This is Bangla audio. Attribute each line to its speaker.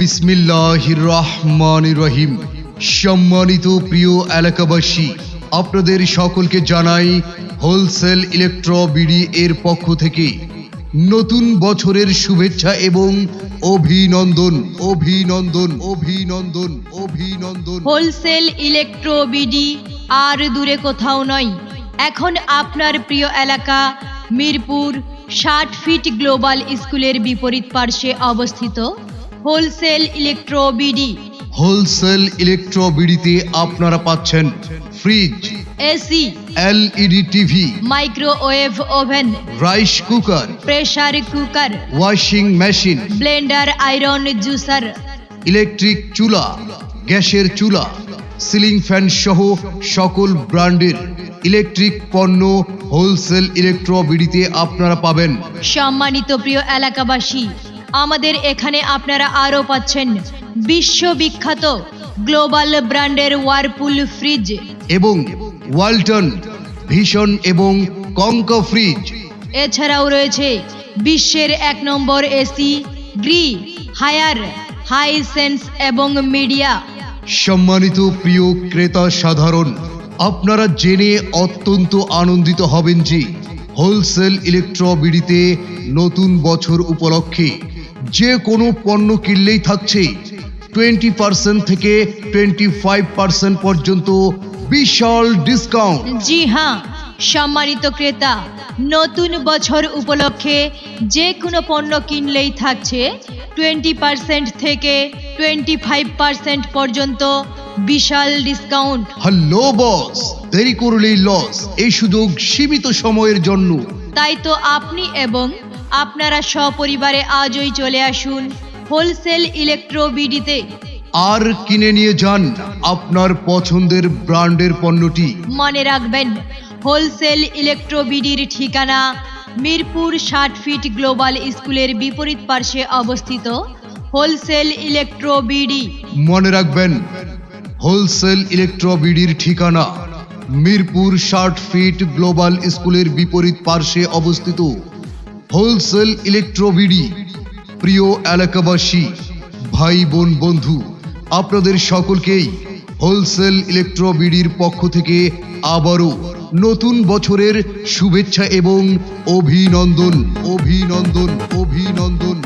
Speaker 1: বিসমিল্লাহির রহমানির রহিম। সম্মানিত প্রিয় এলাকাবাসী, আপনাদের সকলকে জানাই হোলসেল ইলেকট্রো বিডি এর পক্ষ থেকে নতুন বছরের শুভেচ্ছা এবং অভিনন্দন অভিনন্দন অভিনন্দন অভিনন্দন।
Speaker 2: হোলসেল ইলেকট্রো বিডি আর দূরে কোথাও নয়, এখন আপনার প্রিয় এলাকা মিরপুর 60 ফিট গ্লোবাল স্কুলের বিপরীত পার্শ্বে অবস্থিত wholesale electro BD.
Speaker 1: Wholesale electro বিডিতে আপনারা পাচ্ছেন fridge,
Speaker 2: AC,
Speaker 1: LED TV,
Speaker 2: microwave oven,
Speaker 1: rice cooker,
Speaker 2: pressure cooker,
Speaker 1: washing machine,
Speaker 2: blender, iron juicer,
Speaker 1: electric চুলা, গ্যাসের চুলা, সিলিং ফ্যান সহ সকল ব্র্যান্ডের ইলেকট্রিক পণ্য হোলসেল ইলেকট্রো বিডিতে আপনারা পাবেন।
Speaker 2: সম্মানিত প্রিয় এলাকাবাসী, আমাদের এখানে আপনারা আরও পাচ্ছেন বিশ্ববিখ্যাত গ্লোবাল ব্র্যান্ডের ওয়ারপুল ফ্রিজ
Speaker 1: এবং ওয়ালটন, ভিশন এবং কঙ্কা ফ্রিজ।
Speaker 2: এছাড়াও রয়েছে বিশ্বের 1 নম্বর এসি গ্রি, হায়ার, হাইসেন্স এবং মিডিয়া।
Speaker 1: সম্মানিত প্রিয় ক্রেতা সাধারণ, আপনারা জেনে অত্যন্ত আনন্দিত হবেন যে হোলসেল ইলেকট্রো বিডিতে নতুন বছর উপলক্ষে যে কোনো পণ্য কিনলেই থাকছে 20% থেকে 25% পর্যন্ত বিশাল ডিসকাউন্ট।
Speaker 2: জি হ্যাঁ সম্মানিত ক্রেতা, নতুন বছর উপলক্ষে যে কোনো পণ্য কিনলেই থাকছে 20% থেকে 25% পর্যন্ত বিশাল ডিসকাউন্ট।
Speaker 1: হ্যালো বস, দেরি করলেই লস। এই সুযোগ সীমিত সময়ের জন্য।
Speaker 2: তাই তো আপনি এবং আপনারা সপরিবারে আজই চলে আসুন হোলসেল ইলেকট্রো বিডিতে
Speaker 1: আর কিনে নিয়ে যান আপনার পছন্দের ব্র্যান্ডের পণ্যটি।
Speaker 2: মনে রাখবেন, হোলসেল ইলেকট্রো বিডির ঠিকানা মিরপুর 60 ফিট গ্লোবাল স্কুলের বিপরীত পার্শ্বে অবস্থিত হোলসেল ইলেকট্রো বিডি।
Speaker 1: মনে রাখবেন, হোলসেল ইলেকট্রো বিডির ঠিকানা মিরপুর 60 ফিট গ্লোবাল স্কুলের বিপরীত পার্শ্বে অবস্থিত হোলসেল ইলেকট্রো বিডি। প্রিয় এলাকাবাসী, ভাই বোন বন্ধু, আপনাদের সকলকেই হোলসেল ইলেকট্রো বিডির পক্ষ থেকে আবারও নতুন বছরের শুভেচ্ছা এবং অভিনন্দন অভিনন্দন অভিনন্দন।